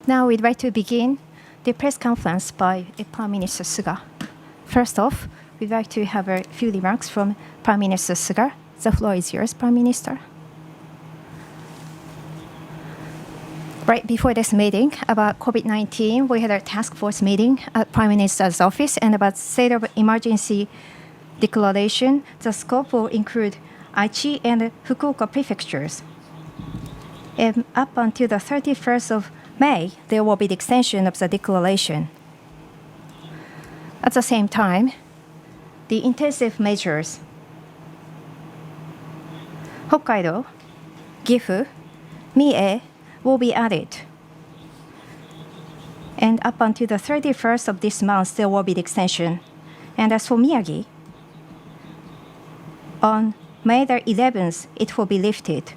Now we'd like to begin the press conference by Prime Minister Suga. First off, we'd like to have a few remarks from Prime Minister Suga. The floor is yours, Prime Minister. Right before this meeting about COVID-19, we had a task force meeting at Prime Minister's office and about state of emergency declaration. The scope will include Aichi and Fukuoka prefectures. And up until the 31st of May, there will be the extension of the declaration. At the same time, the intensive measures, Hokkaido, Gifu, Mie, will be added. And up until the 31st of this month, there will be the extension. And as for Miyagi, on May the 11th, it will be lifted,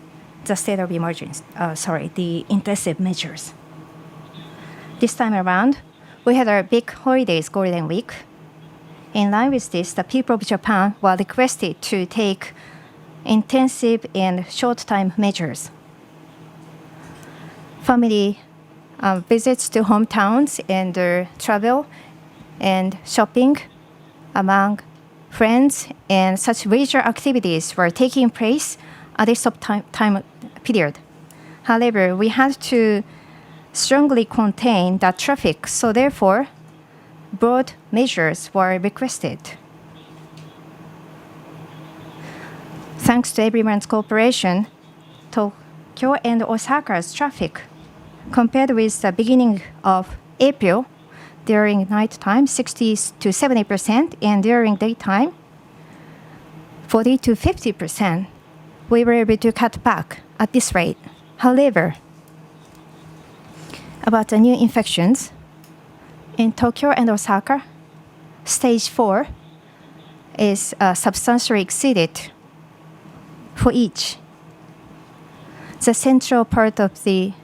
the state of emergency, the intensive measures. This time around, we had our big holidays, Golden Week. In line with this, the people of Japan were requested to take intensive and short-time measures. Family visits to hometowns and travel and shopping among friends and such leisure activities were taking place at this time period. However, we had to strongly contain the traffic, so therefore, broad measures were requested. Thanks to everyone's cooperation, Tokyo and Osaka's traffic, compared with the beginning of April, during nighttime, 60 to 70%, and during daytime, 40 to 50%, we were able to cut back at this rate. However, about the new infections, in Tokyo and Osaka, stage 4 is substantially exceeded for each. The central part of the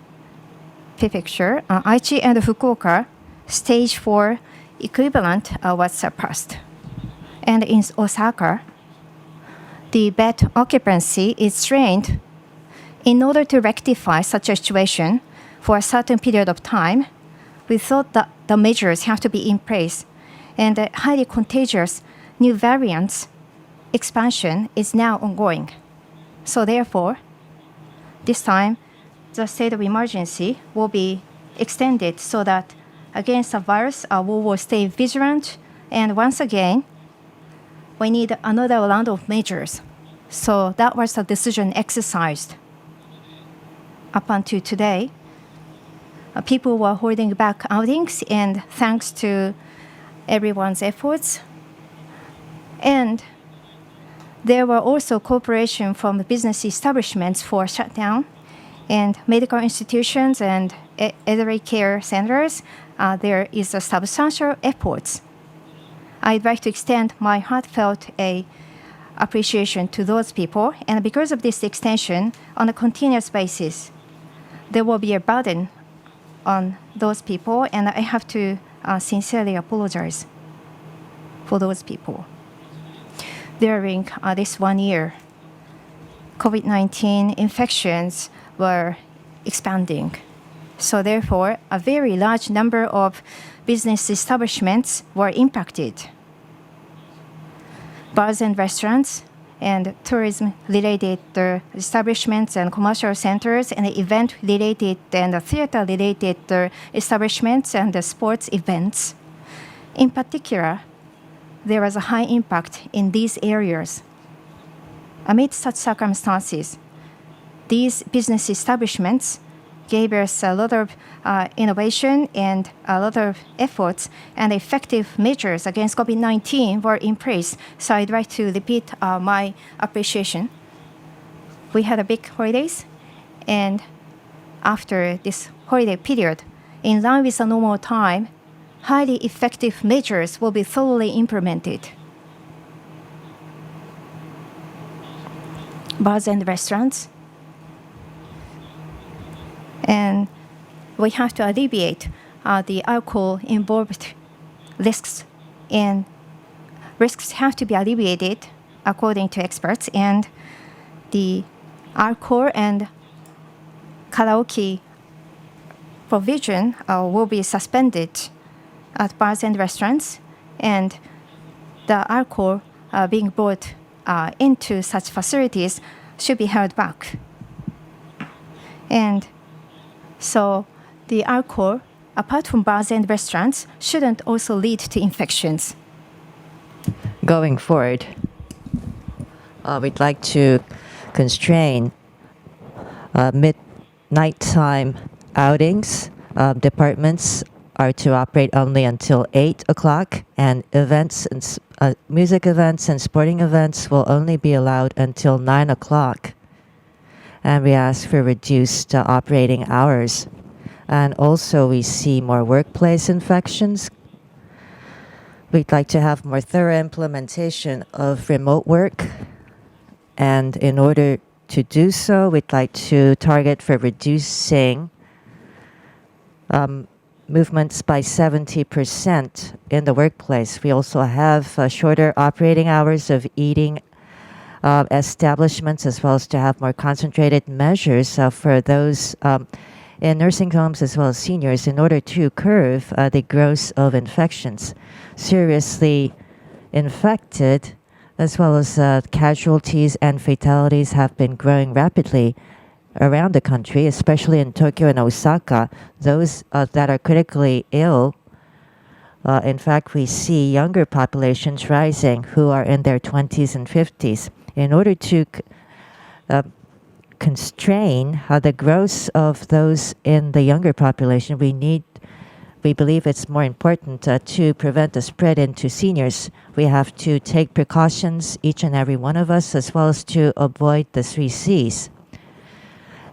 prefecture, Aichi and Fukuoka, stage 4 equivalent was surpassed. And in Osaka, the bed occupancy is strained. In order to rectify such a situation for a certain period of time, we thought that the measures have to be in place, and the highly contagious new variants expansion is now ongoing. So therefore, this time, the state of emergency will be extended so that against the virus, we will stay vigilant. And once again, we need another round of measures. So that was the decision exercised. Up until today, people were holding back outings, and thanks to everyone's efforts. And there were also cooperation from business establishments for shutdown, and medical institutions and elderly care centers. There is a substantial efforts. I'd like to extend my heartfelt appreciation to those people. And because of this extension, on a continuous basis, there will be a burden on those people, and I have to sincerely apologize for those people. During this 1 year, COVID-19 infections were expanding. So therefore, a very large number of business establishments were impacted. Bars and restaurants and tourism-related establishments and commercial centers and event-related and theater-related establishments and sports events. In particular, there was a high impact in these areas. Amid such circumstances, these business establishments gave us a lot of innovation and a lot of efforts, and effective measures against COVID-19 were in place. So I'd like to repeat my appreciation. We had a big holidays, and after this holiday period, in line with the normal time, highly effective measures will be thoroughly implemented. Bars and restaurants. And we have to alleviate the alcohol-involved risks, and risks have to be alleviated according to experts. And the alcohol and karaoke provision will be suspended at bars and restaurants, and the alcohol being brought into such facilities should be held back. And so the alcohol, apart from bars and restaurants, shouldn't also lead to infections. Going forward, we'd like to constrain nighttime outings. Departments are to operate only until 8 o'clock, and events and music events and sporting events will only be allowed until 9 o'clock. And we ask for reduced operating hours. And also we see more workplace infections. We'd like to have more thorough implementation of remote work. And in order to do so, we'd like to target for reducing movements by 70% in the workplace. We also have shorter operating hours of eating establishments, as well as to have more concentrated measures for those in nursing homes as well as seniors in order to curb the growth of infections. Seriously infected, as well as casualties and fatalities have been growing rapidly around the country, especially in Tokyo and Osaka. Those that are critically ill, in fact, we see younger populations rising who are in their 20s and 50s. In order to constrain the growth of those in the younger population, we believe it's more important to prevent the spread into seniors. We have to take precautions, each and every one of us, as well as to avoid the 3 C's.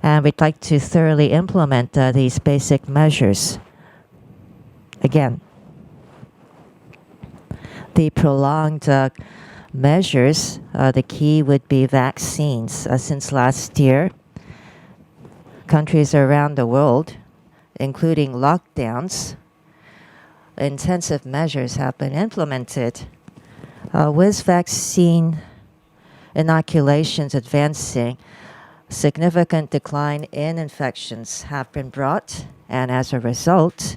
And we'd like to thoroughly implement these basic measures. Again, the prolonged measures, the key would be vaccines. Since last year, countries around the world, including lockdowns, intensive measures have been implemented. With vaccine inoculations advancing, significant decline in infections have been brought, and as a result,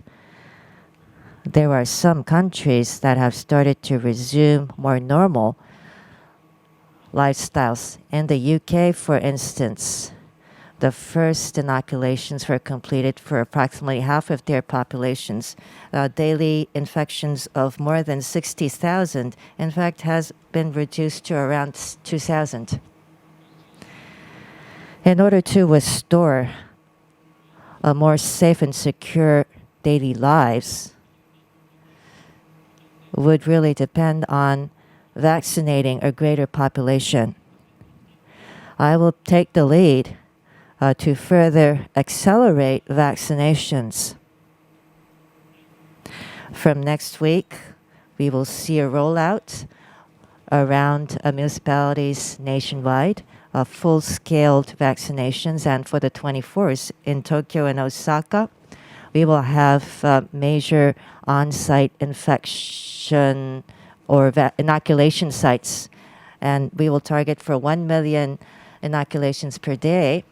there are some countries that have started to resume more normal lifestyles. In the UK, for instance, the first inoculations were completed for approximately half of their populations. Daily infections of more than 60,000, in fact, has been reduced to around 2,000. In order to restore a more safe and secure daily lives, would really depend on vaccinating a greater population. I will take the lead to further accelerate vaccinations. From next week, we will see a rollout around municipalities nationwide of full-scale vaccinations, and for the 24th in Tokyo and Osaka, we will have major on-site infection or inoculation sites, and we will target for 1 million inoculations per day.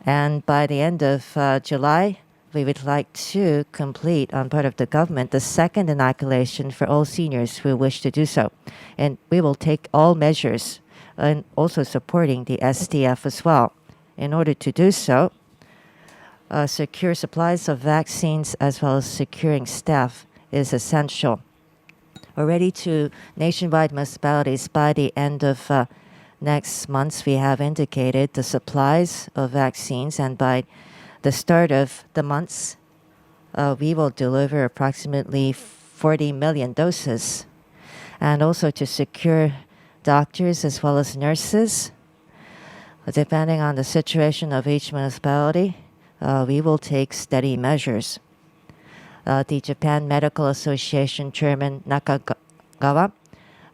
And by the end of July, we would like to complete on part of the government the second inoculation for all seniors who wish to do so. And we will take all measures and also supporting the SDF as well. In order to do so, secure supplies of vaccines as well as securing staff is essential. Already to nationwide municipalities by the end of next month, we have indicated the supplies of vaccines, and by the start of the months, we will deliver approximately 40 million doses. And also to secure doctors as well as nurses, depending on the situation of each municipality, we will take steady measures. The Japan Medical Association Chairman Nakagawa,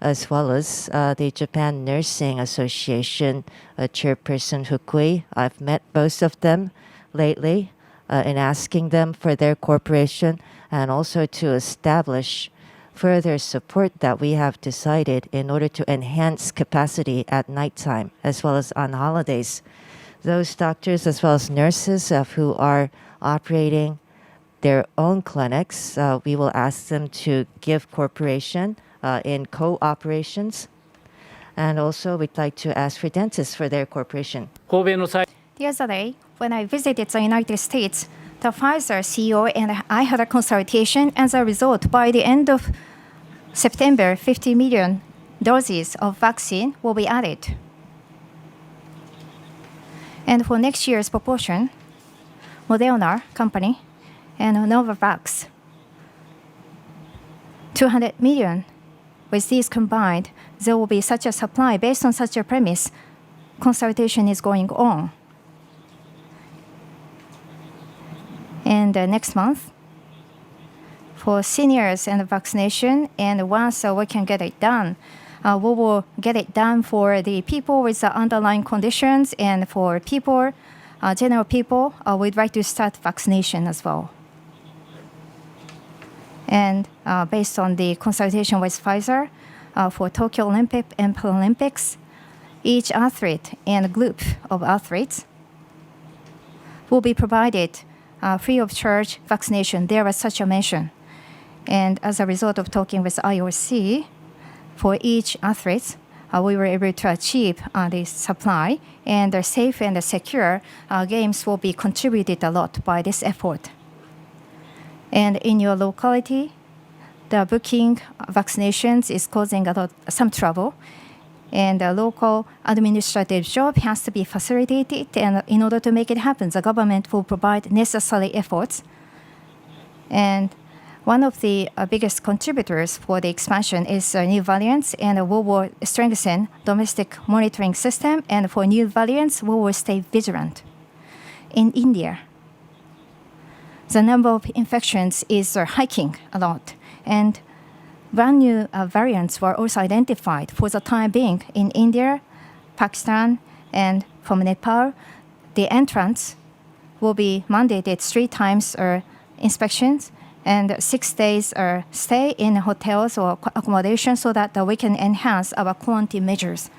as well as the Japan Nursing Association Chairperson Fukui, I've met both of them lately in asking them for their cooperation and also to establish further support that we have decided in order to enhance capacity at nighttime as well as on holidays. those doctors as well as nurses who are operating their own clinics, we will ask them to give cooperation in co-operations. And also, we'd like to ask for dentists for their cooperation. The other day, when I visited the United States, the Pfizer CEO and I had a consultation. As a result, by the end of September, 50 million doses of vaccine will be added. And for next year's proportion, Moderna company and Novavax, 200 million. With these combined, there will be such a supply. Based on such a premise, consultation is going on. And next month, for seniors and vaccination, and once we can get it done, we will get it done for the people with the underlying conditions, and for people, general people, we'd like to start vaccination as well. And based on the consultation with Pfizer, for Tokyo Olympic and Paralympics, each athlete and group of athletes will be provided free of charge vaccination. There was such a mention. And as a result of talking with IOC, for each athlete, we were able to achieve this supply, and the safe and secure games will be contributed a lot by this effort. And in your locality, the booking vaccinations is causing some trouble, and the local administrative job has to be facilitated. And in order to make it happen, the government will provide necessary efforts. And one of the biggest contributors for the expansion is new variants, and we will strengthen domestic monitoring system. And for new variants, we will stay vigilant. In India, the number of infections is hiking a lot, and brand new variants were also identified for the time being in India, Pakistan, and from Nepal. The entrance will be mandated 3 times inspections and 6 days stay in hotels or accommodation, so that we can enhance our quarantine measures.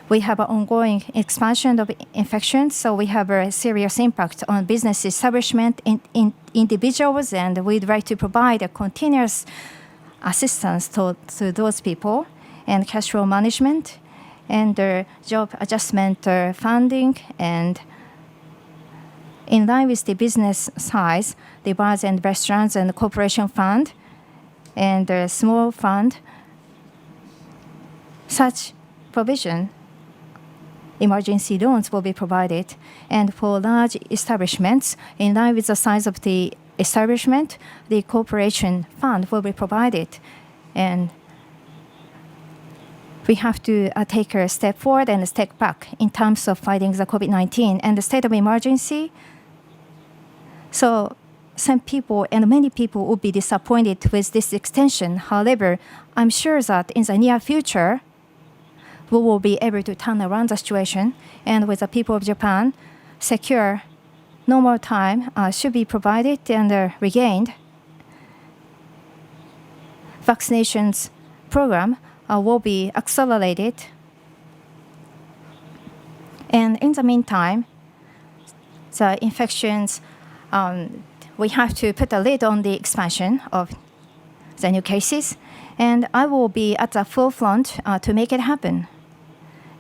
We have an ongoing expansion of infections, so we have a serious impact on business establishment in individuals, and we'd like to provide a continuous assistance to those people, and cash flow management, and job adjustment funding. And in line with the business size, the bars and restaurants and the corporation fund and the small fund, such provision, emergency loans will be provided. And for large establishments, in line with the size of the establishment, the corporation fund will be provided. And we have to take a step forward and a step back in terms of fighting the COVID-19 and the state of emergency. So some people and many people will be disappointed with this extension. However, I'm sure that in the near future, we will be able to turn around the situation, and with the people of Japan, secure normal time should be provided and regained. Vaccinations program will be accelerated. And in the meantime, the infections, we have to put a lid on the expansion of the new cases, and I will be at the forefront to make it happen.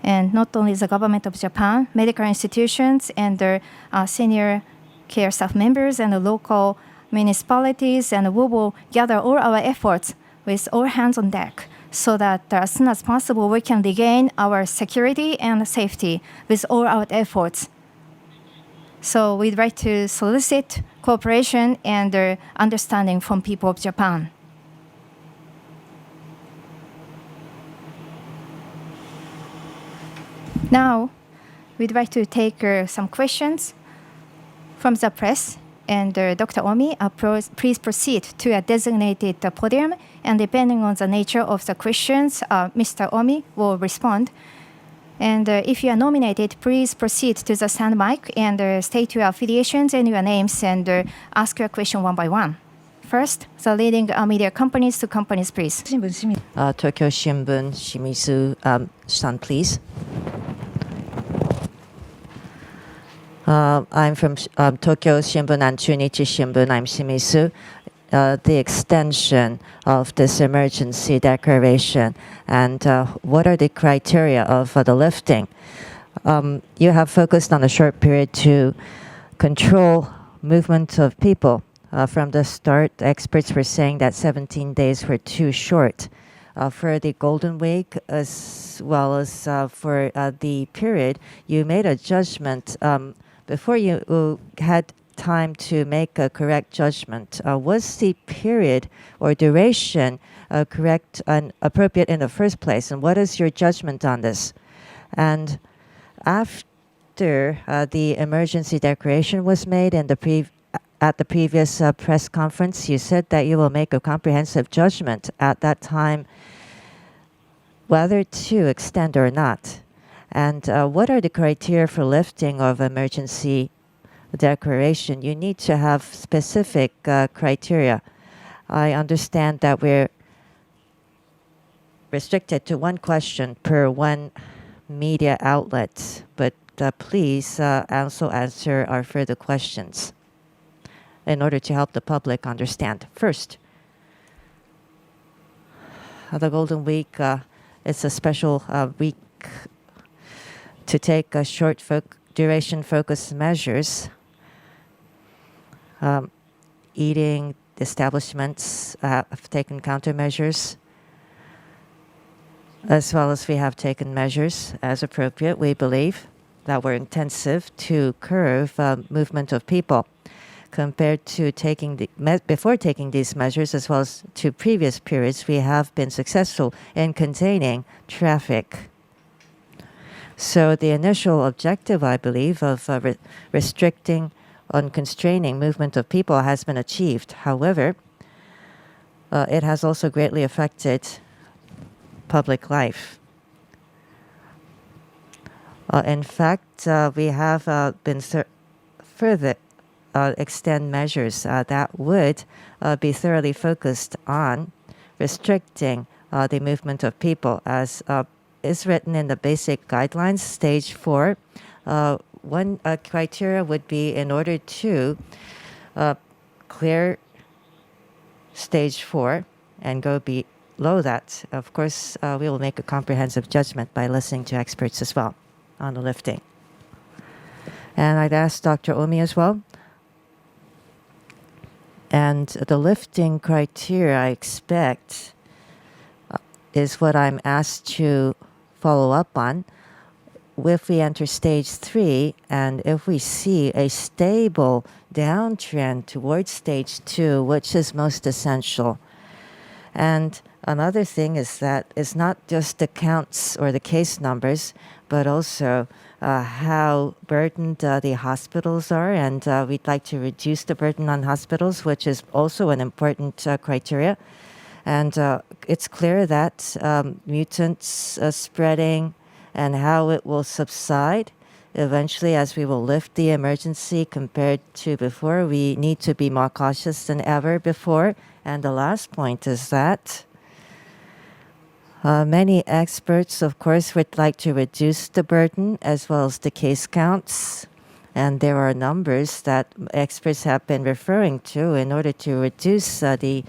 And not only the government of Japan, medical institutions, and the senior care staff members, and the local municipalities, and we will gather all our efforts with all hands on deck, so that as soon as possible we can regain our security and safety with all our efforts. So we'd like to solicit cooperation and understanding from people of Japan. Now, we'd like to take some questions from the press. And Dr. Omi, please proceed to a designated podium. And depending on the nature of the questions, Mr. Omi will respond. And if you are nominated, please proceed to the stand mic and state your affiliations and your names and ask your question one by one. First, the leading media companies to companies, please. Tokyo Shimbun, Shimizu-san, please. I'm from Tokyo Shimbun and Chunichi Shimbun. I'm Shimizu. The extension of this emergency declaration and what are the criteria of the lifting? You have focused on a short period to control movement of people. From the start, experts were saying that 17 days were too short. For the Golden Week, as well as for the period, you made a judgment before you had time to make a correct judgment. Was the period or duration correct and appropriate in the first place? And what is your judgment on this? And after the emergency declaration was made and at the previous press conference, you said that you will make a comprehensive judgment at that time whether to extend or not. And what are the criteria for lifting of emergency declaration? You need to have specific criteria. I understand that we're restricted to one question per one media outlet, but please also answer our further questions in order to help the public understand. First, the Golden Week is a special week to take short duration focused measures. Eating establishments have taken countermeasures, as well as we have taken measures as appropriate, we believe, that were intensive to curb movement of people. Compared to before taking these measures, as well as to previous periods, we have been successful in containing traffic. So the initial objective, I believe, of restricting and constraining movement of people has been achieved. However, it has also greatly affected public life. In fact, we have been further extend measures that would be thoroughly focused on restricting the movement of people, as is written in the basic guidelines, stage 4. One criteria would be in order to clear stage 4 and go below that. Of course, we will make a comprehensive judgment by listening to experts as well on the lifting. And I'd ask Dr. Omi as well. And the lifting criteria, I expect, is what I'm asked to follow up on. If we enter stage 3 and if we see a stable downtrend towards stage 2, which is most essential. And another thing is that it's not just the counts or the case numbers, but also how burdened the hospitals are, and we'd like to reduce the burden on hospitals, which is also an important criteria. And it's clear that mutants spreading and how it will subside eventually as we will lift the emergency compared to before. We need to be more cautious than ever before. And the last point is that many experts, of course, would like to reduce the burden as well as the case counts. And there are numbers that experts have been referring to in order to reduce the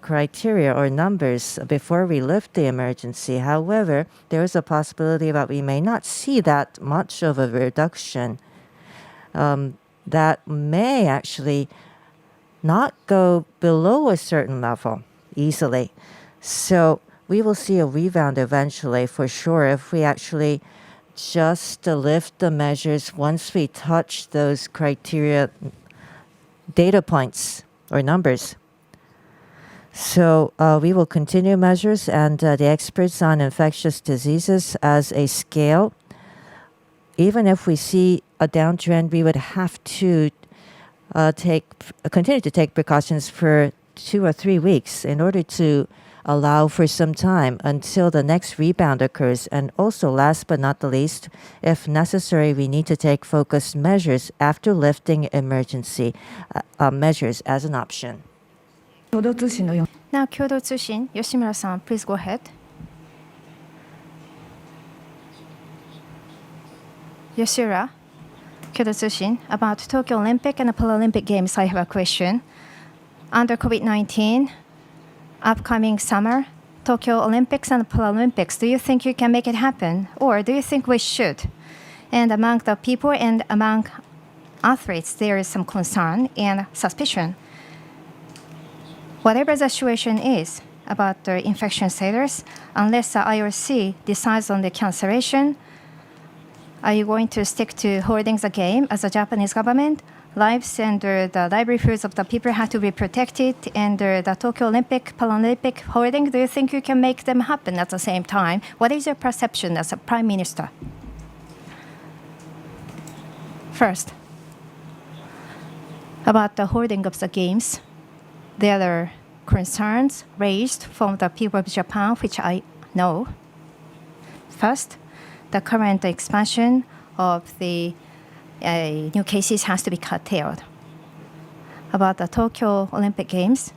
criteria or numbers before we lift the emergency. However, there is a possibility that we may not see that much of a reduction. That may actually not go below a certain level easily. So we will see a rebound eventually for sure if we actually just lift the measures once we touch those criteria data points or numbers. So we will continue measures, and the experts on infectious diseases as a scale. Even if we see a downtrend, we would have to continue to take precautions for 2 or 3 weeks in order to allow for some time until the next rebound occurs. And also, last but not the least, if necessary, we need to take focused measures after lifting emergency measures as an option. Now, Kyodo Tsushin, Yoshimura-san, please go ahead. Yoshira, Kyoto Tsushin, about Tokyo Olympic and Paralympic Games, I have a question. Under COVID-19, upcoming summer, Tokyo Olympics and Paralympics, do you think you can make it happen? Or do you think we should? And among the people and among athletes, there is some concern and suspicion. Whatever the situation is about the infection status, unless the IOC decides on the cancellation, are you going to stick to holding the game as a Japanese government? Lives and the livelihoods of the people have to be protected, and the Tokyo Olympic, Paralympic holding, do you think you can make them happen at the same time? What is your perception as a Prime Minister? First, about the holding of the games, there are concerns raised from the people of Japan, which I know. First, the current expansion of the new cases has to be curtailed. About the Tokyo Olympic Games,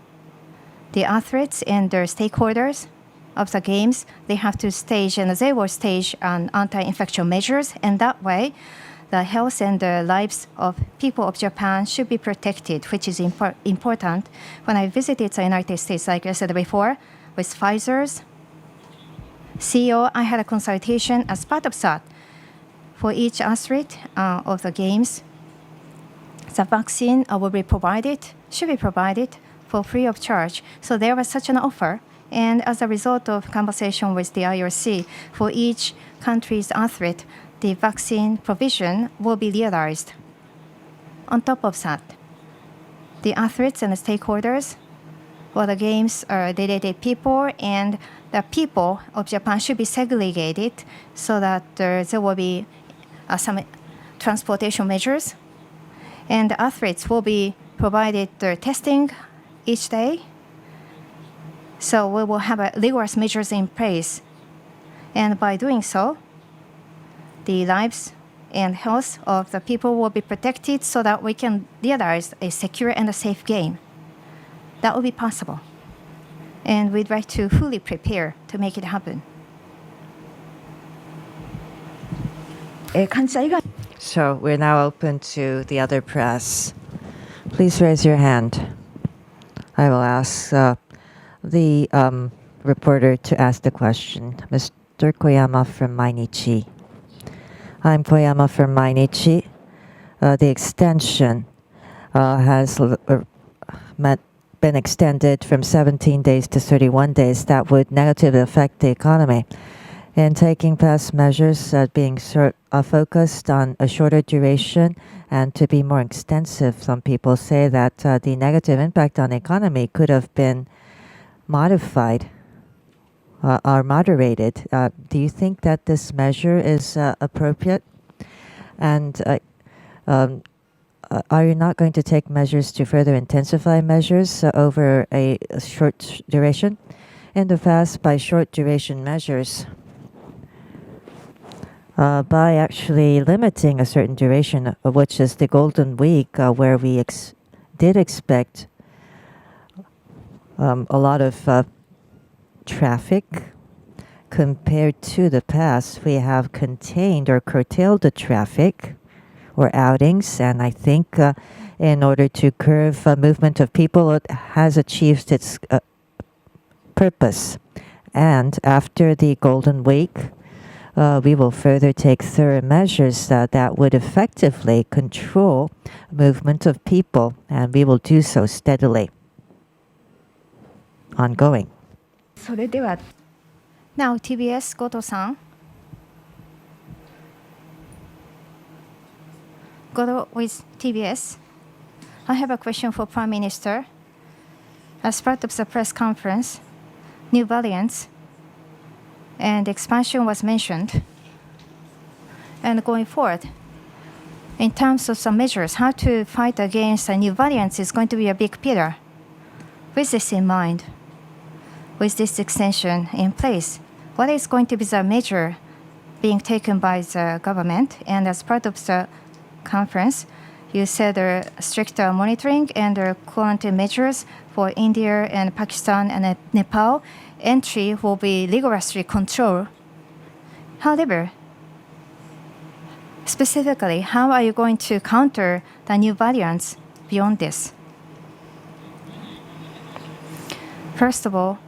the athletes and their stakeholders of the games, they have to stage and they will stage anti-infection measures, and that way the health and the lives of people of Japan should be protected, which is important. When I visited the United States, like I said before, with Pfizer's CEO, I had a consultation as part of that. For each athlete of the games, the vaccine will be provided, should be provided for free of charge. So there was such an offer. And as a result of conversation with the IOC, for each country's athlete, the vaccine provision will be realized. On top of that, the athletes and the stakeholders, well, the games are related people, and the people of Japan should be segregated so that there will be some transportation measures, and the athletes will be provided their testing each day. So we will have rigorous measures in place, and by doing so, the lives and health of the people will be protected so that we can realize a secure and a safe game. That will be possible, and we'd like to fully prepare to make it happen. So we're now open to the other press. Please raise your hand. I will ask the reporter to ask the question. Mr. Koyama from Mainichi. I'm Koyama from Mainichi. The extension has been extended from 17 days to 31 days. That would negatively affect the economy. In taking past measures being focused on a shorter duration and to be more extensive, some people say that the negative impact on the economy could have been modified or moderated. Do you think that this measure is appropriate? And are you not going to take measures to further intensify measures over a short duration? In the past, by short duration measures, by actually limiting a certain duration, which is the Golden Week, where we did expect a lot of traffic. Compared to the past, we have contained or curtailed the traffic or outings, and I think in order to curb movement of people, it has achieved its purpose. And after the Golden Week, we will further take thorough measures that would effectively control movement of people, and we will do so steadily, ongoing. Now, TBS, Goto-san. Goto with TBS. I have a question for Prime Minister. As part of the press conference, new variants and expansion was mentioned. And going forward, in terms of some measures, how to fight against the new variants is going to be a big pillar. With this in mind, with this extension in place, what is going to be the measure being taken by the government? And as part of the conference, you said stricter monitoring and quarantine measures for India and Pakistan and Nepal. Entry will be rigorously controlled. However, Specifically, how are you going to counter the new variants beyond this? First of all,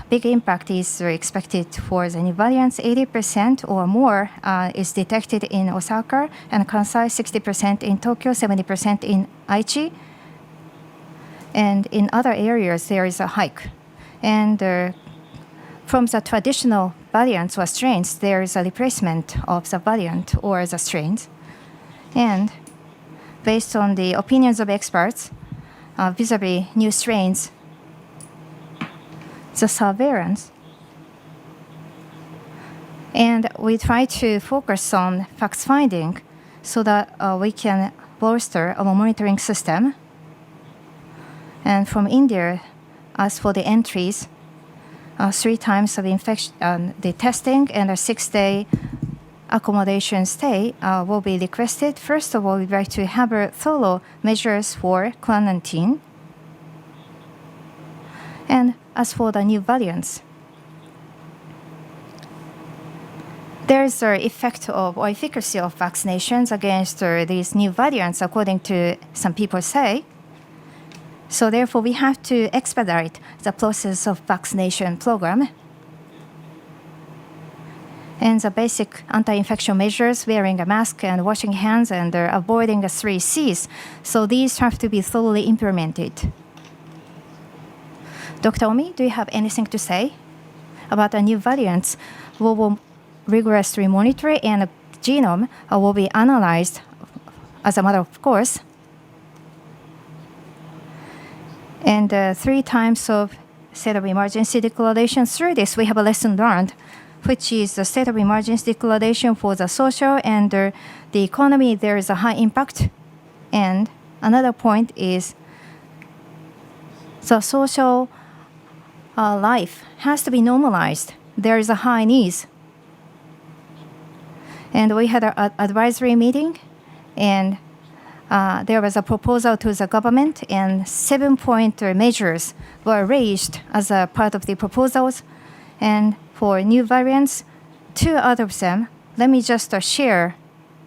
big impact is expected for the new variants. 80% or more is detected in Osaka and Kansai, 60% in Tokyo, 70% in Aichi. And in other areas, there is a hike. And from the traditional variants or strains, there is a replacement of the variant or the strains. And based on the opinions of experts, vis-a-vis new strains, the surveillance, and we try to focus on facts finding so that we can bolster our monitoring system. And from India, as for the entries, 3 times of infection, the testing and a 6-day accommodation stay will be requested. First of all, we'd like to have a thorough measures for quarantine. And as for the new variants, there is an effect of or efficacy of vaccinations against these new variants, according to some people say. So therefore, we have to expedite the process of vaccination program. And the basic anti-infection measures, wearing a mask and washing hands and avoiding the 3 Cs. So these have to be thoroughly implemented. Dr. Omi, do you have anything to say about the new variants? We will rigorously monitor and the genome will be analyzed as a matter of course. And 3 times of state of emergency declaration. Through this, we have a lesson learned, which is the state of emergency declaration for the social and the economy. There is a high impact. And another point is the social life has to be normalized. There is a high needs. And we had an advisory meeting, and there was a proposal to the government, and 7-point measures were raised as a part of the proposals. And for new variants, 2 out of them, let me just share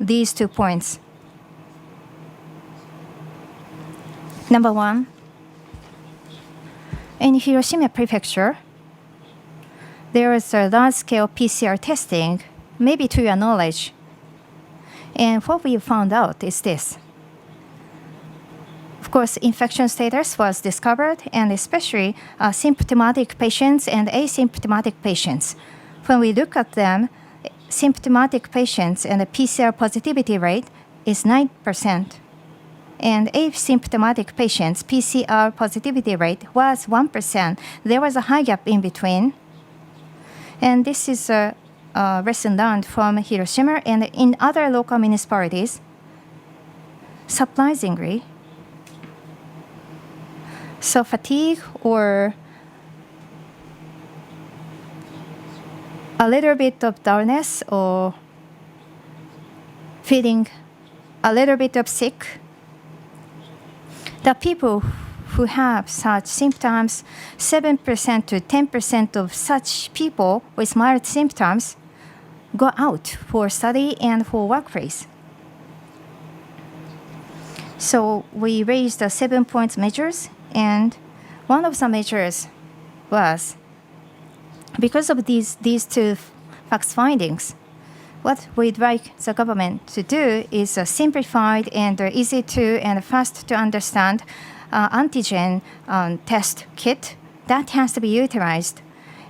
these 2 points. Number 1, in Hiroshima Prefecture, there is a large-scale PCR testing, maybe to your knowledge. And what we found out is this. Of course, infection status was discovered, and especially symptomatic patients and asymptomatic patients. When we look at them, symptomatic patients and the PCR positivity rate is 9%. And asymptomatic patients, PCR positivity rate was 1%. There was a high gap in between. And this is a lesson learned from Hiroshima and in other local municipalities. Surprisingly, so fatigue or a little bit of dullness or feeling a little bit of sick, the people who have such symptoms, 7% to 10% of such people with mild symptoms go out for study and for workplace. So we raised the 7-point measures, and one of the measures was, because of these 2 facts findings, what we'd like the government to do is a simplified and easy to and fast to understand antigen test kit that has to be utilized.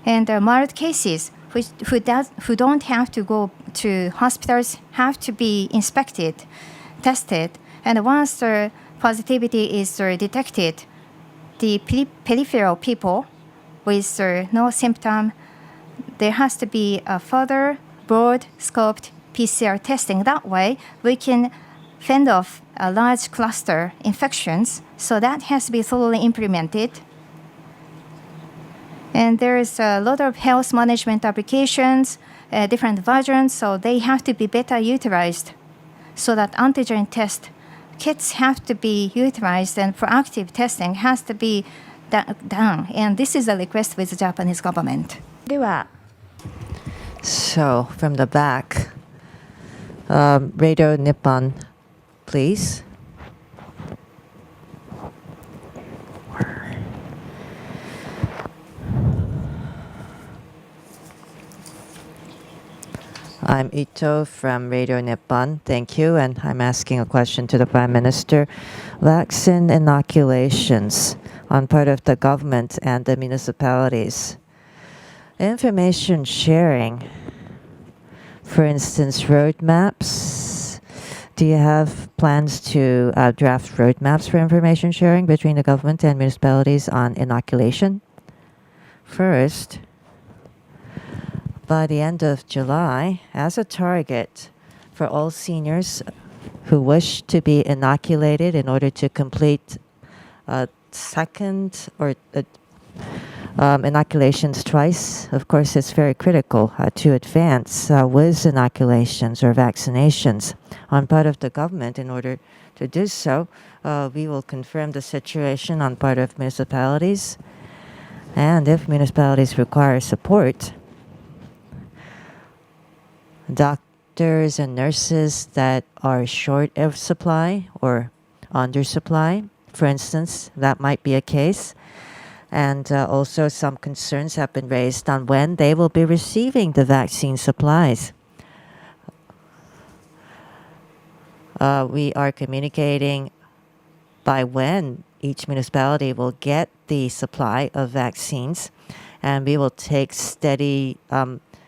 And mild cases who don't have to go to hospitals have to be inspected, tested, and once the positivity is detected, the peripheral people with no symptom, there has to be a further broad-scoped PCR testing. That way, we can fend off a large cluster infections. So that has to be thoroughly implemented. And there is a lot of health management applications, different versions, so they have to be better utilized so that antigen test kits have to be utilized and proactive testing has to be done. And this is a request with the Japanese government. So from the back, Radio Nippon, please. I'm Ito from Radio Nippon. Thank you. And I'm asking a question to the Prime Minister. Vaccine inoculations on part of the government and the municipalities. Information sharing. For instance, roadmaps. Do you have plans to draft roadmaps for information sharing between the government and municipalities on inoculation? First, by the end of July, as a target for all seniors who wish to be inoculated in order to complete second or inoculations twice. Of course, it's very critical to advance with inoculations or vaccinations on part of the government. In order to do so, we will confirm the situation on part of municipalities. And if municipalities require support, doctors and nurses that are short of supply or under supply, for instance, that might be a case. And also some concerns have been raised on when they will be receiving the vaccine supplies. We are communicating by when each municipality will get the supply of vaccines, and we will take steady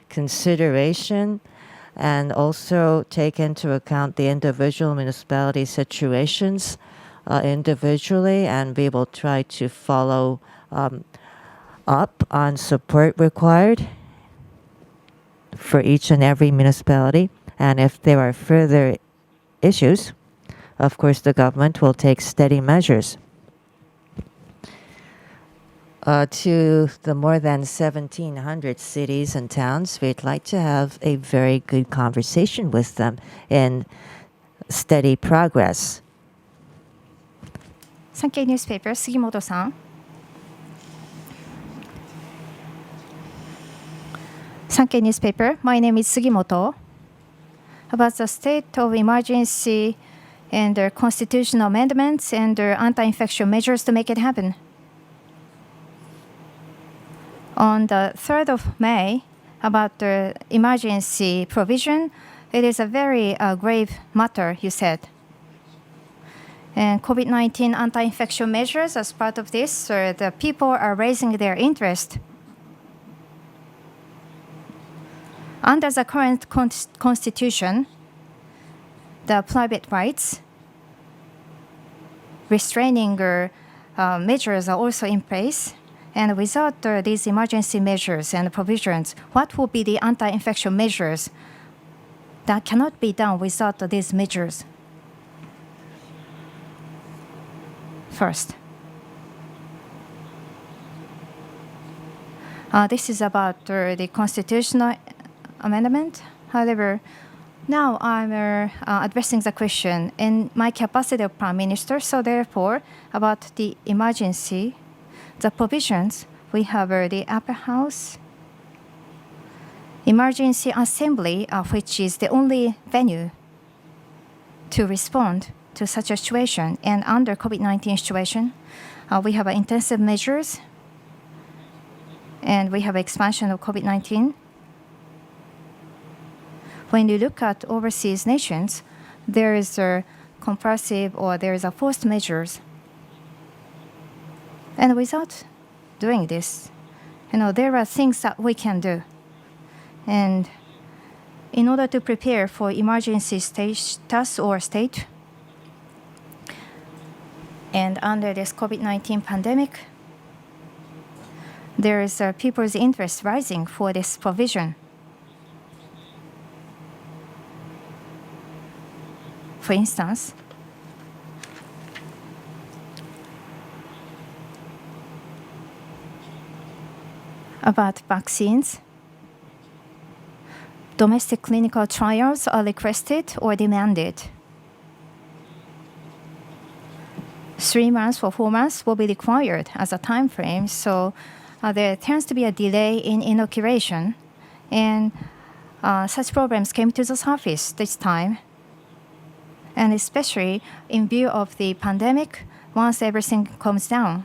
consideration and also take into account the individual municipality situations individually, and we will try to follow up on support required for each and every municipality. And if there are further issues, of course, the government will take steady measures. To the more than 1,700 cities and towns, we'd like to have a very good conversation with them in steady progress. Sankei Newspaper, Sugimoto-san. Sankei Newspaper, my name is Sugimoto. About the state of emergency and the constitutional amendments and the anti-infection measures to make it happen. On the 3rd of May, about the emergency provision, it is a very grave matter, you said. And COVID-19 anti-infection measures, as part of this, the people are raising their interest. Under the current constitution, the private rights restraining measures are also in place. And without these emergency measures and provisions, what will be the anti-infection measures that cannot be done without these measures? First, this is about the constitutional amendment. However, now I'm addressing the question in my capacity of Prime Minister. So therefore, about the emergency, the provisions, we have the upper house, emergency assembly, which is the only venue to respond to such a situation. And under COVID-19 situation, we have intensive measures, and we have expansion of COVID-19. When you look at overseas nations, there is a compulsive or there is a forced measures. And without doing this, there are things that we can do. And in order to prepare for emergency status or state, and under this COVID-19 pandemic, there is people's interest rising for this provision. For instance, about vaccines, domestic clinical trials are requested or demanded. 3 months or 4 months will be required as a time frame, so there tends to be a delay in inoculation. And such problems came to the surface this time. And especially in view of the pandemic, once everything calms down,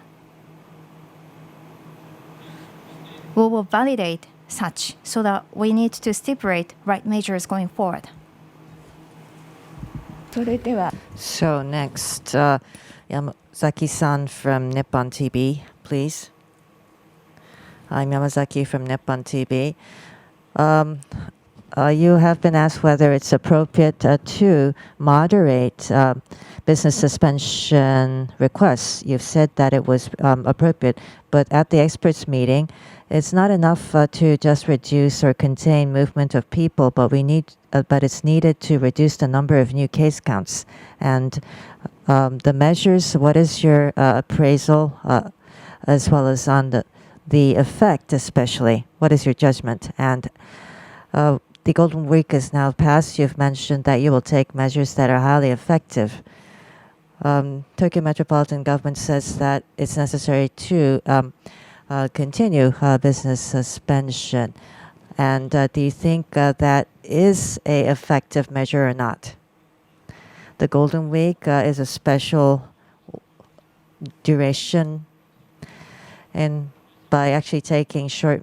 we will validate such so that we need to stipulate right measures going forward. So next, Yamazaki-san from Nippon TV, please. I'm Yamazaki from Nippon TV. You have been asked whether it's appropriate to moderate business suspension requests. You've said that it was appropriate, but at the experts meeting, it's not enough to just reduce or contain movement of people, but it's needed to reduce the number of new case counts. And the measures, what is your appraisal, as well as on the effect especially? What is your judgment? And the Golden Week is now past. You've mentioned that you will take measures that are highly effective. Tokyo Metropolitan Government says that it's necessary to continue business suspension. And do you think that is a effective measure or not? The Golden Week is a special duration, and by actually taking short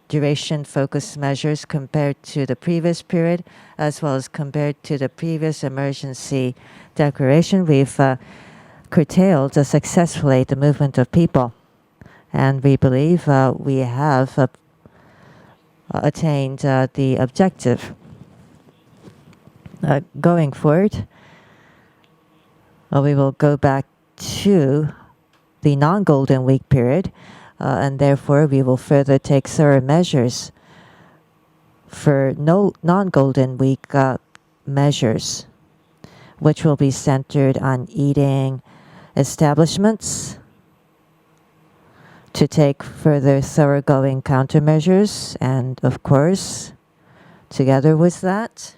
duration focused measures compared to the previous period, as well as compared to the previous emergency declaration, we've curtailed successfully the movement of people. And we believe we have attained the objective. Going forward, we will go back to the non-Golden Week period, and therefore we will further take thorough measures for non-Golden Week measures, which will be centered on eating establishments, to take further thoroughgoing countermeasures, and of course, together with that,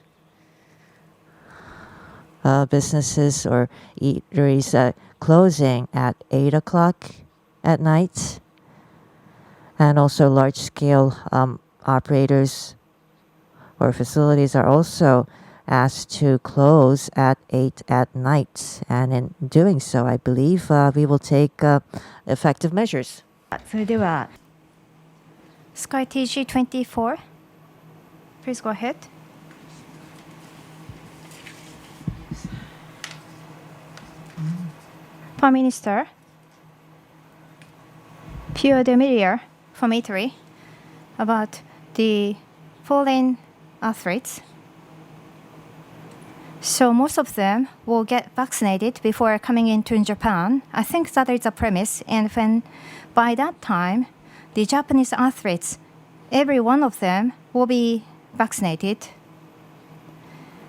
businesses or eateries closing at 8 o'clock at night, and also large-scale operators or facilities are also asked to close at 8 at night. And in doing so, I believe we will take effective measures. Sky TG24, please go ahead. Prime Minister Pio de Migliore from Italy about the foreign athletes. So most of them will get vaccinated before coming into Japan. I think that is a premise. And when by that time, the Japanese athletes, every one of them will be vaccinated.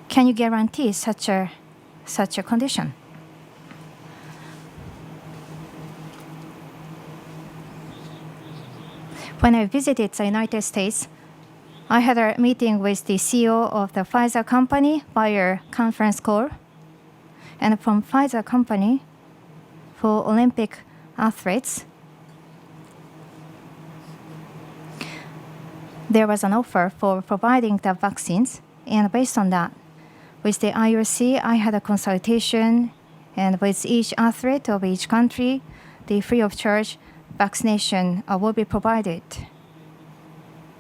Can you guarantee such a condition? When I visited the United States, I had a meeting with the CEO of the Pfizer company via conference call. And from Pfizer company, for Olympic athletes, there was an offer for providing the vaccines. And based on that, with the IOC, I had a consultation, and with each athlete of each country, the free of charge vaccination will be provided.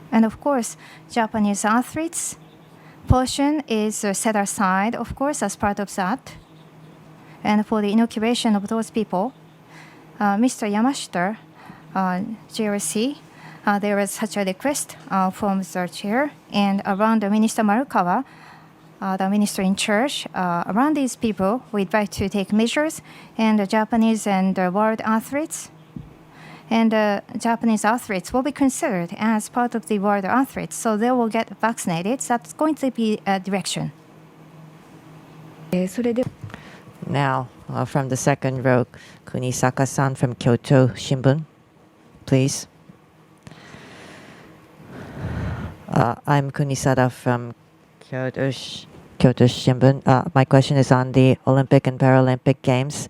And of course, Japanese athletes portion is set aside, of course, as part of that. And for the inoculation of those people, Mr. Yamashita, JRC, there was such a request from the chair, and around the Minister Marukawa, the minister in charge, around these people, we'd like to take measures, and the Japanese and the world athletes, and Japanese athletes will be considered as part of the world athletes, so they will get vaccinated. That's going to be a direction. Now, from the second row, Kunisaka-san from Kyoto Shimbun, please. I'm Kunisada from Kyoto Shimbun. My question is on the Olympic and Paralympic Games.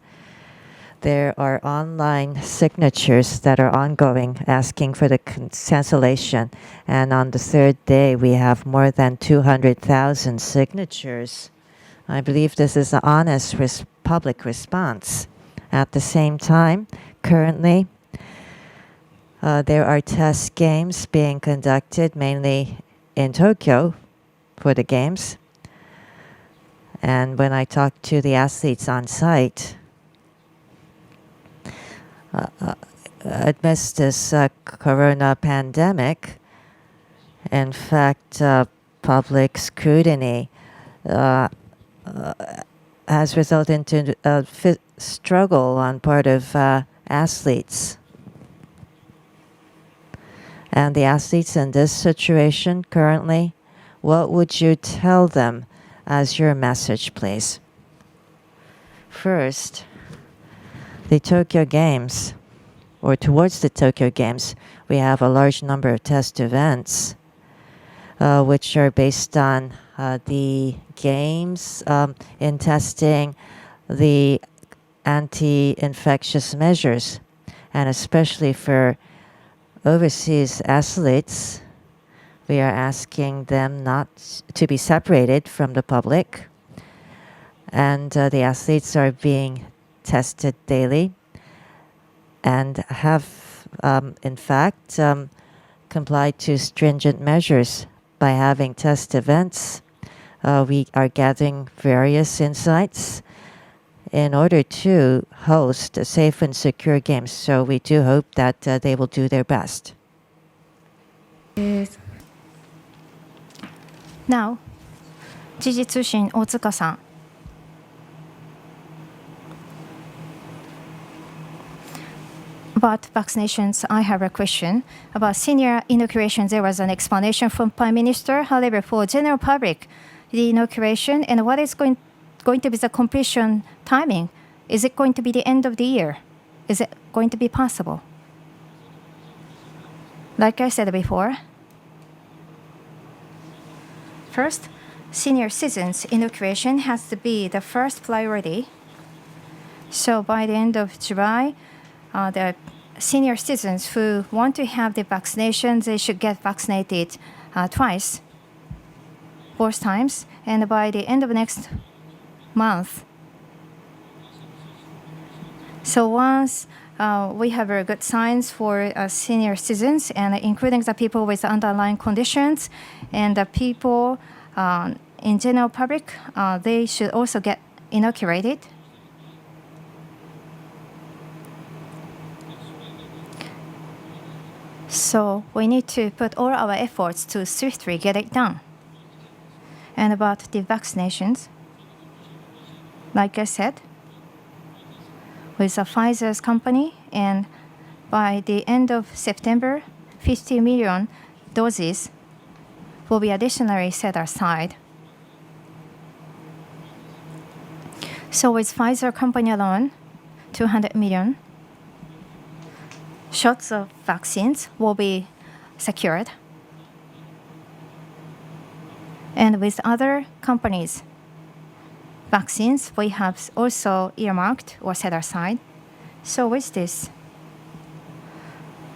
there are online signatures that are ongoing asking for the cancellation. And on the third day, we have more than 200,000 signatures. I believe this is an honest public response. At the same time, currently, there are test games being conducted mainly in Tokyo for the games. And when I talk to the athletes on site, amidst this corona pandemic, in fact, public scrutiny has resulted into a struggle on part of athletes. And the athletes in this situation currently, what would you tell them as your message, please? First, the Tokyo Games, or towards the Tokyo Games, we have a large number of test events, which are based on the games in testing the anti-infectious measures, and especially for overseas athletes, we are asking them not to be separated from the public, and the athletes are being tested daily and have, in fact, complied to stringent measures by having test events. We are gathering various insights in order to host safe and secure games. So we do hope that they will do their best. Now, 時事通信大塚さん。About vaccinations, I have a question. About senior inoculation, there was an explanation from Prime Minister. However, for general public, the inoculation and what is going to be the completion timing? Is it going to be the end of the year? Is it going to be possible? Like I said before, first, senior citizens inoculation has to be the first priority. So by the end of July, the senior citizens who want to have the vaccination, they should get vaccinated twice, both times. And by the end of next month, so once we have good signs for senior citizens, and including the people with underlying conditions and the people in general public, they should also get inoculated. So we need to put all our efforts to swiftly get it done. And about the vaccinations, like I said, with the Pfizer's company, and by the end of September, 50 million doses will be additionally set aside. So with Pfizer company alone, 200 million shots of vaccines will be secured. And with other companies, vaccines we have also earmarked or set aside. So with this,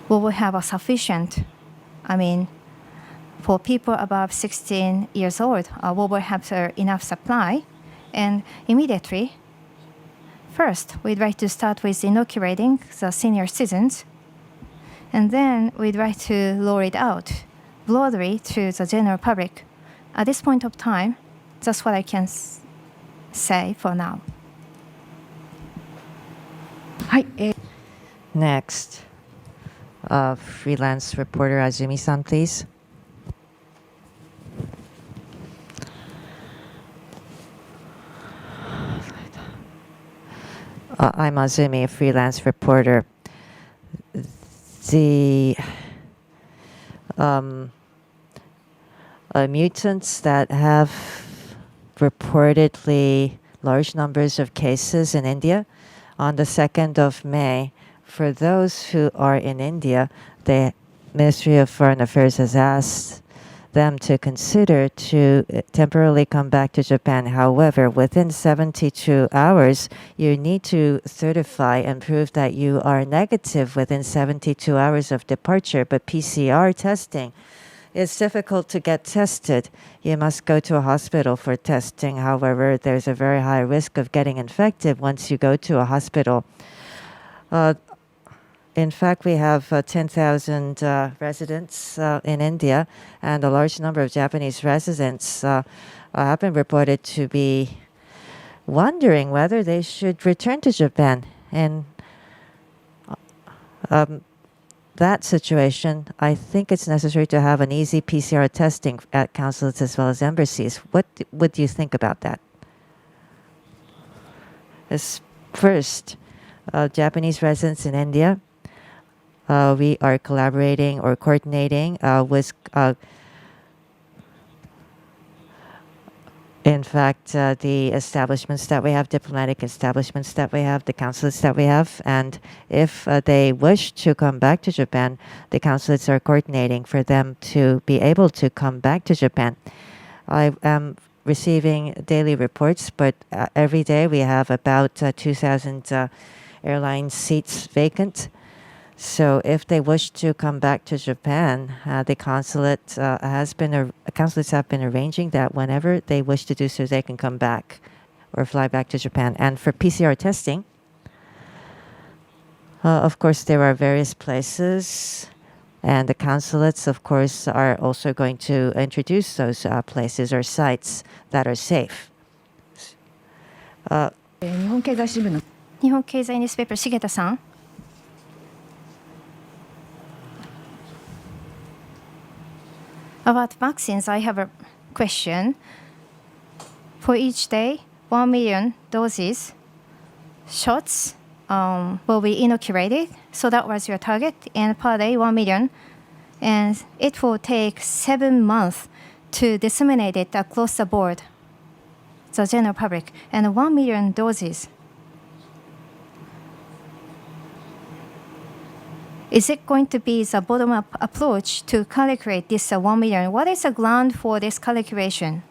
we will have a sufficient, for people above 16 years old, we will have enough supply. And immediately, first, we'd like to start with inoculating the senior citizens. And then we'd like to roll it out broadly to the general public. At this point of time, that's what I can say for now. Next, freelance reporter Azumi-san, please. I'm Azumi, a freelance reporter. The mutants that have reportedly large numbers of cases in India on the 2nd of May, for those who are in India, the Ministry of Foreign Affairs has asked them to consider to temporarily come back to Japan. However, within 72 hours, you need to certify and prove that you are negative within 72 hours of departure. But PCR testing, it's difficult to get tested. You must go to a hospital for testing. However, there's a very high risk of getting infected once you go to a hospital. In fact, we have 10,000 residents in India, and a large number of Japanese residents have been reported to be wondering whether they should return to Japan. And that situation, I think it's necessary to have an easy PCR testing at consulates as well as embassies. What would you think about that? First, Japanese residents in India, we are collaborating or coordinating with, in fact, the establishments that we have, diplomatic establishments that we have, the consulates that we have. And if they wish to come back to Japan, the consulates are coordinating for them to be able to come back to Japan. I am receiving daily reports, but every day we have about 2,000 airline seats vacant. So if they wish to come back to Japan, the consulates have been arranging that whenever they wish to do so, they can come back or fly back to Japan. And for PCR testing, of course, there are various places, and the consulates, of course, are also going to introduce those places or sites that are safe. 日本経済新聞の日本経済ニュースペーパー重田さん。About vaccines, I have a question. For each day, 1 million doses shots will be inoculated. So that was your target. And per day, 1 million. And it will take 7 months to disseminate it across the board, the general public. And 1 million doses. Is it going to be the bottom-up approach to calculate this 1 million? What is the ground for this calculation?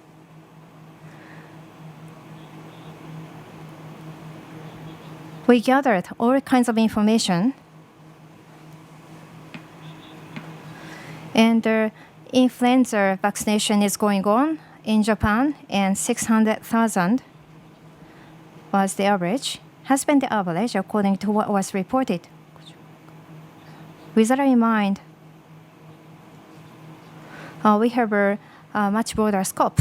We gathered all kinds of information, and the influenza vaccination is going on in Japan, and 600,000 was the average, has been the average according to what was reported. With that in mind, we have a much broader scope.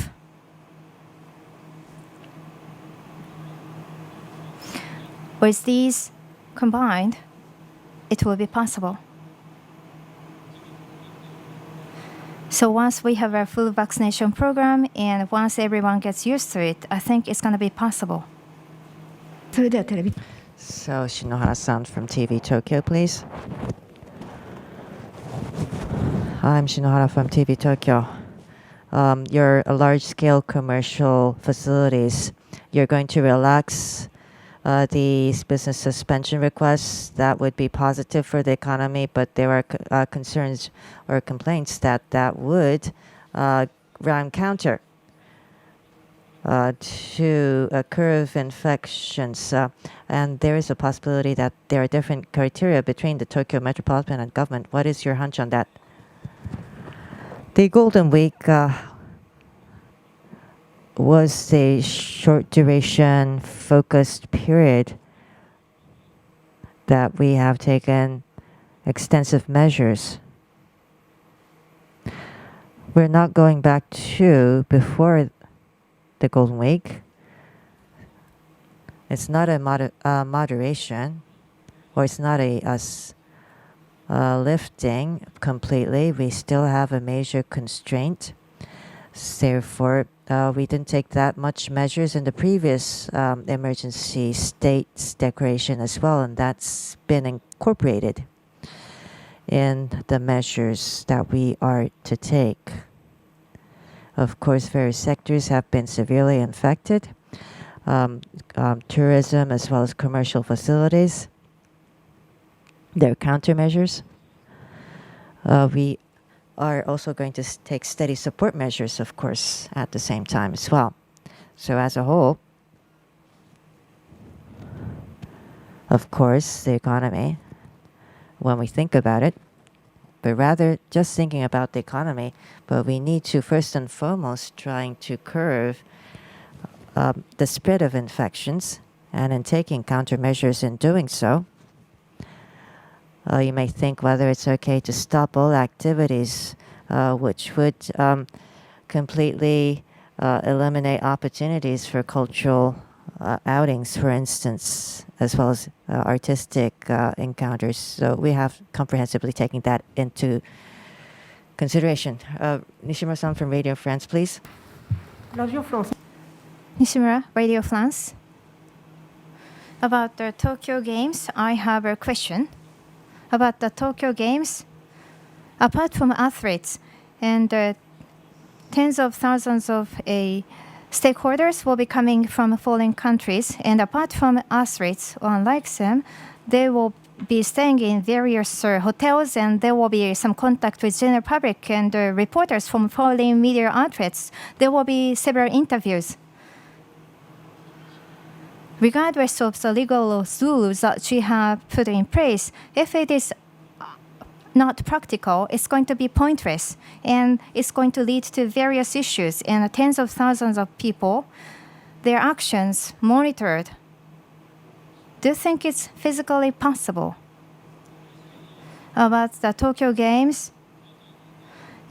With these combined, it will be possible. So once we have a full vaccination program and once everyone gets used to it, I think it's going to be possible. So Shinohara-san from TV Tokyo, please. I'm Shinohara from TV Tokyo. Your large-scale commercial facilities, you're going to relax the business suspension requests. That would be positive for the economy, but there are concerns or complaints that would run counter to a curve infections. And there is a possibility that there are different criteria between the Tokyo Metropolitan and government. What is your hunch on that? The Golden Week was a short duration focused period that we have taken extensive measures. We're not going back to before the Golden Week. It's not a moderation, or it's not a lifting completely. We still have a major constraint. Therefore, we didn't take that much measures in the previous emergency states declaration as well, and that's been incorporated in the measures that we are to take. Of course, various sectors have been severely infected. Tourism as well as commercial facilities. There are countermeasures. We are also going to take steady support measures, of course, at the same time as well. So as a whole, of course, the economy, when we think about it, but rather just thinking about the economy, but we need to first and foremost trying to curb the spread of infections, and in taking countermeasures in doing so, you may think whether it's okay to stop all activities which would completely eliminate opportunities for cultural outings, for instance, as well as artistic encounters. So we have comprehensively taken that into consideration. Nishimura-san from Radio France, please. Nishimura, Radio France. About the Tokyo Games, I have a question. About the Tokyo Games, apart from athletes and tens of thousands of stakeholders will be coming from foreign countries, and apart from athletes, unlike them, they will be staying in various hotels, and there will be some contact with general public and reporters from foreign media outlets. There will be several interviews. Regardless of the legal rules that we have put in place, if it is not practical, it's going to be pointless, and it's going to lead to various issues, and tens of thousands of people, their actions monitored. Do you think it's physically possible? About the Tokyo Games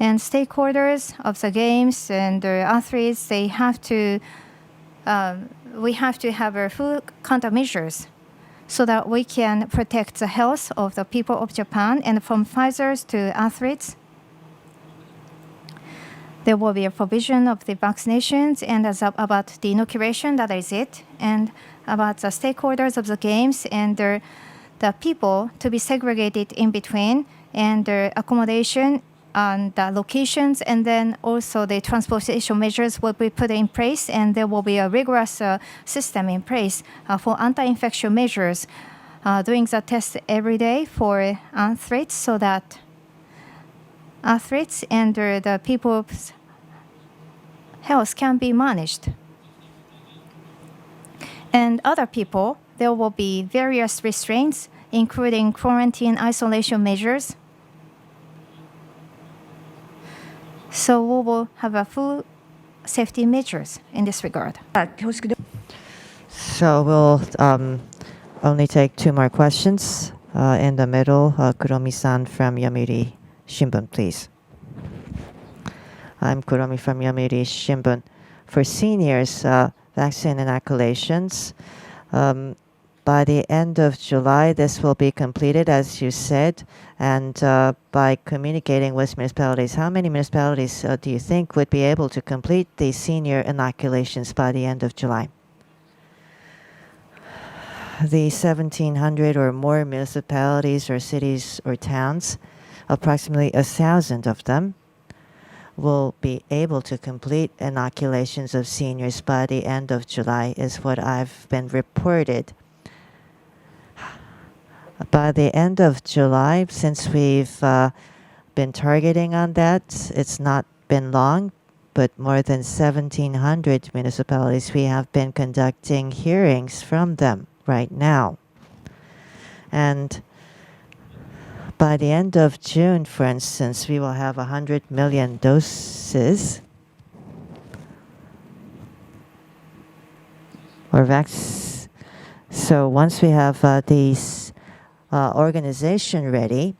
and stakeholders of the games and the athletes, they have to we have to have full countermeasures so that we can protect the health of the people of Japan, and from Pfizer's to athletes. There will be a provision of the vaccinations, and about the inoculation, that is it, and about the stakeholders of the games and the people to be segregated in between, and the accommodation and the locations, and then also the transportation measures will be put in place, and there will be a rigorous system in place for anti-infection measures, doing the test every day for athletes so that athletes and the people's health can be managed. And other people, there will be various restraints, including quarantine isolation measures. So we will have a full safety measures in this regard. So we'll only take two more questions. In the middle, Kuromi-san from Yomiuri Shimbun, please. I'm Kuromi from Yomiuri Shimbun. For seniors, vaccine inoculations, by the end of July, this will be completed, as you said. And by communicating with municipalities, how many municipalities do you think would be able to complete the senior inoculations by the end of July? The 1,700 or more municipalities or cities or towns, approximately 1,000 of them, will be able to complete inoculations of seniors by the end of July, is what I've been reported. By the end of July, since we've been targeting on that, it's not been long, but more than 1,700 municipalities, we have been conducting hearings from them right now. And by the end of June, for instance, we will have 100 million doses or vaccines. So once we have these organization ready,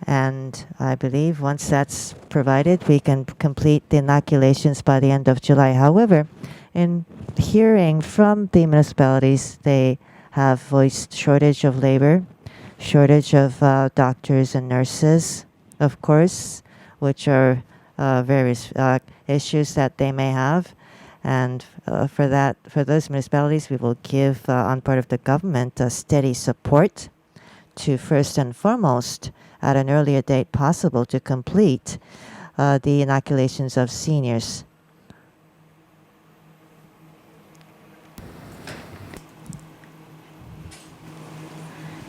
and I believe once that's provided, we can complete the inoculations by the end of July. However, in hearing from the municipalities, they have voiced shortage of labor, shortage of doctors and nurses, of course, which are various issues that they may have. And for those municipalities, we will give, on part of the government, steady support to first and foremost, at an earlier date possible, to complete the inoculations of seniors.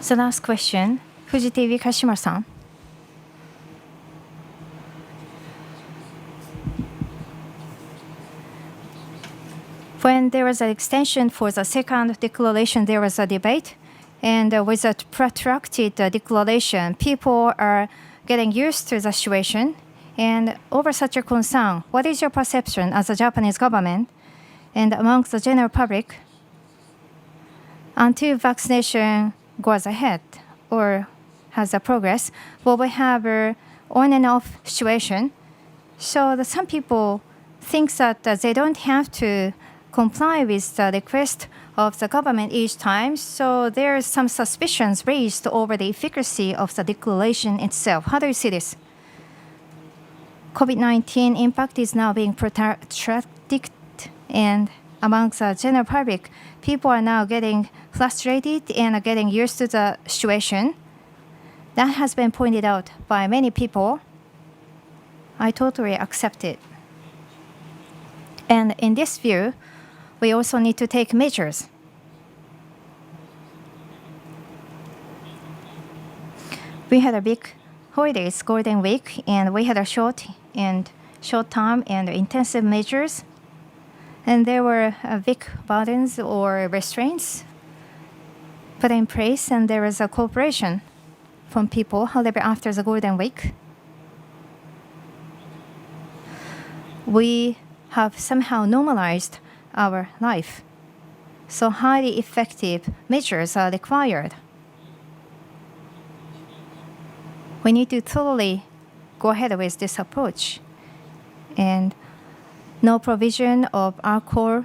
So last question, Fuji TV Kashima-san. When there was an extension for the second declaration, there was a debate. And with a protracted declaration, people are getting used to the situation. And over such a concern, what is your perception as a Japanese government and amongst the general public until vaccination goes ahead or has a progress? Will we have an on and off situation? So that some people think that they don't have to comply with the request of the government each time. So there are some suspicions raised over the efficacy of the declaration itself. How do you see this? COVID-19 impact is now being protracted, and amongst the general public, people are now getting frustrated and are getting used to the situation. That has been pointed out by many people. I totally accept it. And in this view, we also need to take measures. We had a big holidays, Golden Week, and we had a short-term and intensive measures. And there were big burdens or restraints put in place, and there was a cooperation from people. However, after the Golden Week, we have somehow normalized our life. So highly effective measures are required. We need to thoroughly go ahead with this approach. And no provision of alcohol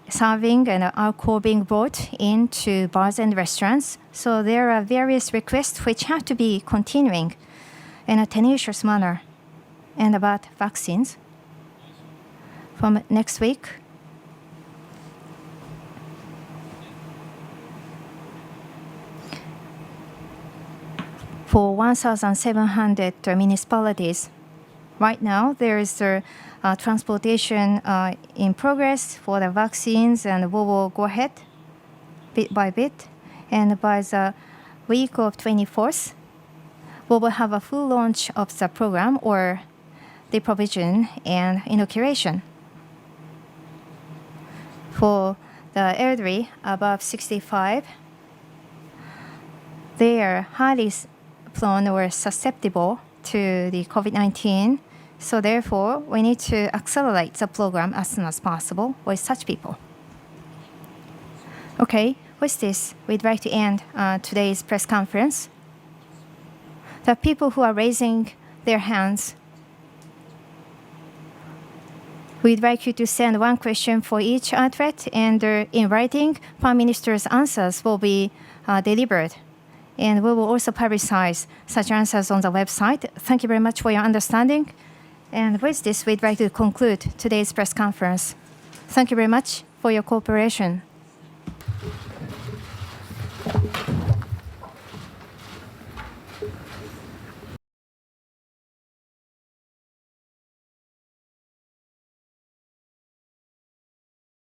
serving and alcohol being brought into bars and restaurants. So there are various requests which have to be continuing in a tenacious manner. And about vaccines, from next week, for 1,700 municipalities. Right now, there is transportation in progress for the vaccines, and we will go ahead bit by bit. And by the week of 24th, we will have a full launch of the program or the provision and inoculation. For the elderly above 65, they are highly prone or susceptible to the COVID-19. So therefore, we need to accelerate the program as soon as possible with such people. Okay, with this, we'd like to end today's press conference. The people who are raising their hands, we'd like you to send one question for each outlet, and in writing, Prime Minister's answers will be delivered. And we will also publicize such answers on the website. Thank you very much for your understanding. And with this, we'd like to conclude today's press conference. Thank you very much for your cooperation.